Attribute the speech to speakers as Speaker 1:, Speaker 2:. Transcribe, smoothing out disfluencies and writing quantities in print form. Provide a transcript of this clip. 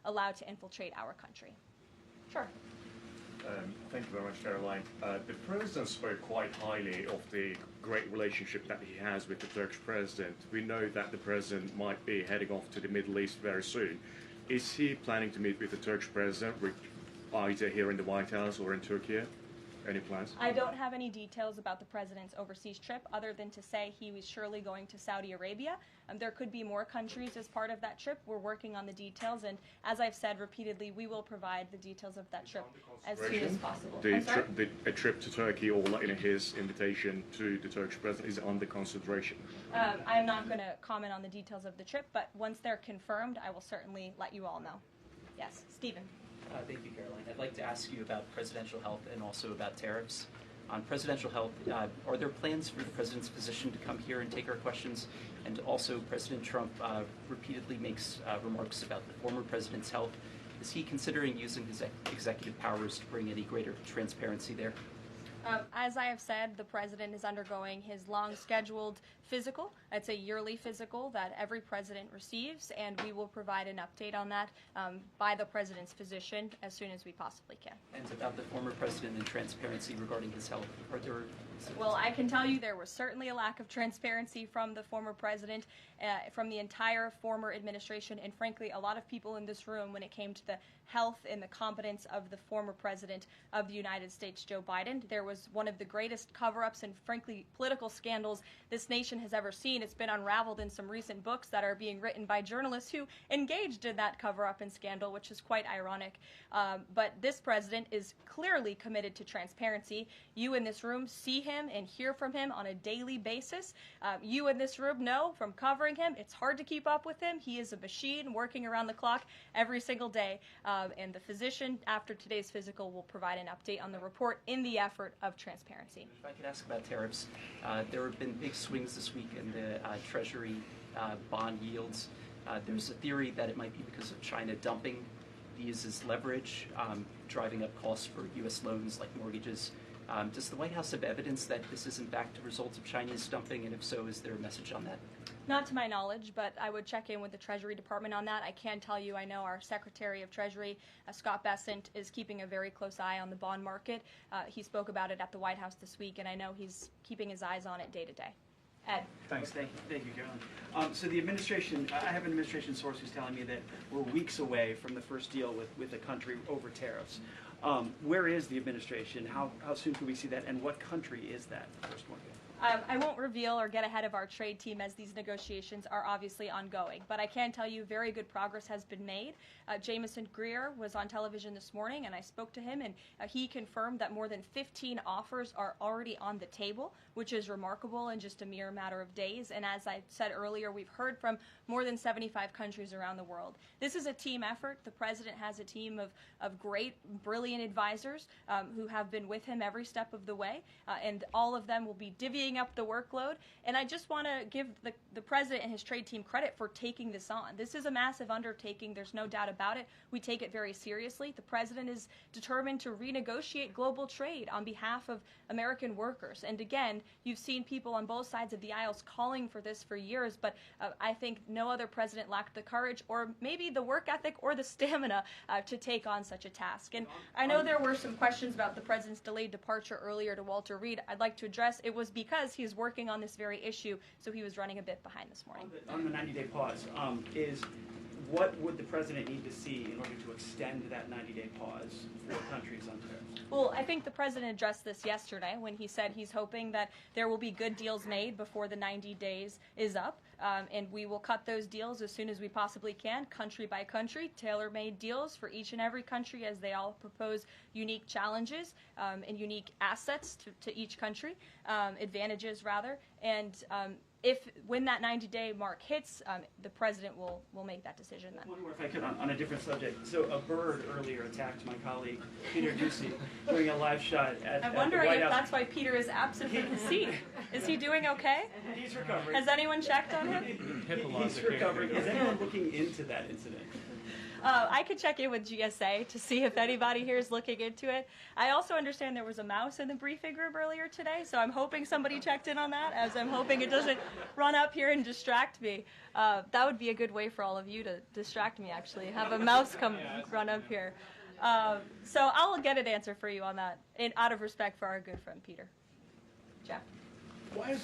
Speaker 1: allowed to infiltrate our country. Sure.
Speaker 2: Thank you very much, Karoline. The President spoke quite highly of the great relationship that he has with the Turkish President. We know that the President might be heading off to the Middle East very soon. Is he planning to meet with the Turkish President, either here in the White House or in Turkey? Any plans?
Speaker 1: I don't have any details about the President's overseas trip other than to say he was surely going to Saudi Arabia. There could be more countries as part of that trip. We're working on the details, and as I've said repeatedly, we will provide the details of that trip as soon as possible.
Speaker 2: A trip to Turkey, or his invitation to the Turkish President, is under consideration?
Speaker 1: I'm not going to comment on the details of the trip, but once they're confirmed, I will certainly let you all know. Yes, Stephen.
Speaker 3: Thank you, Caroline. I'd like to ask you about presidential health and also about tariffs. On presidential health, are there plans for the President's physician to come here and take our questions? And also, President Trump repeatedly makes remarks about the former President's health. Is he considering using his executive powers to bring any greater transparency there?
Speaker 1: As I have said, the President is undergoing his long-scheduled physical. It's a yearly physical that every President receives, and we will provide an update on that by the President's physician as soon as we possibly can.
Speaker 3: And about the former President and transparency regarding his health, are there...
Speaker 1: Well, I can tell you there was certainly a lack of transparency from the former President, from the entire former administration, and frankly, a lot of people in this room when it came to the health and the competence of the former President of the United States, Joe Biden. There was one of the greatest cover-ups and, frankly, political scandals this nation has ever seen. It's been unraveled in some recent books that are being written by journalists who engaged in that cover-up and scandal, which is quite ironic. But this President is clearly committed to transparency. You in this room see him and hear from him on a daily basis. You in this room know from covering him, it's hard to keep up with him. He is a machine working around the clock every single day. And the physician, after today's physical, will provide an update on the report in the effort of transparency.
Speaker 3: If I could ask about tariffs, there have been big swings this week in the Treasury bond yields. There's a theory that it might be because of China dumping these as leverage, driving up costs for U.S. loans like mortgages. Does the White House have evidence that this is in fact a result of Chinese dumping, and if so, is there a message on that?
Speaker 1: Not to my knowledge, but I would check in with the Treasury Department on that. I can tell you I know our Secretary of Treasury, Scott Bessent, is keeping a very close eye on the bond market. He spoke about it at the White House this week, and I know he's keeping his eyes on it day to day. Ed.
Speaker 4: Thanks. Thank you, Caroline. So the administration, I have an administration source who's telling me that we're weeks away from the first deal with the country over tariffs. Where is the administration? How soon can we see that? And what country is that first one?
Speaker 1: I won't reveal or get ahead of our trade team as these negotiations are obviously ongoing, but I can tell you very good progress has been made. Jameson Greer was on television this morning, and I spoke to him, and he confirmed that more than 15 offers are already on the table, which is remarkable in just a mere matter of days. And as I said earlier, we've heard from more than 75 countries around the world. This is a team effort. The President has a team of great, brilliant advisors who have been with him every step of the way, and all of them will be divvying up the workload. And I just want to give the President and his trade team credit for taking this on. This is a massive undertaking. There's no doubt about it. We take it very seriously. The President is determined to renegotiate global trade on behalf of American workers. And again, you've seen people on both sides of the aisles calling for this for years, but I think no other president lacked the courage or maybe the work ethic or the stamina to take on such a task. And I know there were some questions about the President's delayed departure earlier to Walter Reed. I'd like to address it was because he is working on this very issue, so he was running a bit behind this morning.
Speaker 4: On the 90-day pause, what would the President need to see in order to extend that 90-day pause for countries on tariffs?
Speaker 1: Well, I think the President addressed this yesterday when he said he's hoping that there will be good deals made before the 90 days is up, and we will cut those deals as soon as we possibly can, country by country, tailor-made deals for each and every country as they all propose unique challenges and unique assets to each country, advantages rather, and when that 90-day mark hits, the President will make that decision then.
Speaker 4: One more, if I could, on a different subject. So a bird earlier attacked my colleague, Peter Doocy, during a live shot at
Speaker 1: I'm
Speaker 4: the
Speaker 1: wondering
Speaker 4: White
Speaker 1: if
Speaker 4: House.
Speaker 1: that's why Peter is absent from his seat. Is he doing okay?
Speaker 4: He's recovering.
Speaker 1: Has anyone checked on him?
Speaker 4: He's recovering. Is anyone looking into that incident?
Speaker 1: I could check in with GSA to see if anybody here is looking into it. I also understand there was a mouse in the briefing room earlier today, so I'm hoping somebody checked in on that, as I'm hoping it doesn't run up here and distract me. That would be a good way for all of you to distract me, actually, have a mouse come run up here. So I'll get an answer for you on that, out of respect for our good friend Peter. Jeff?
Speaker 2: Why is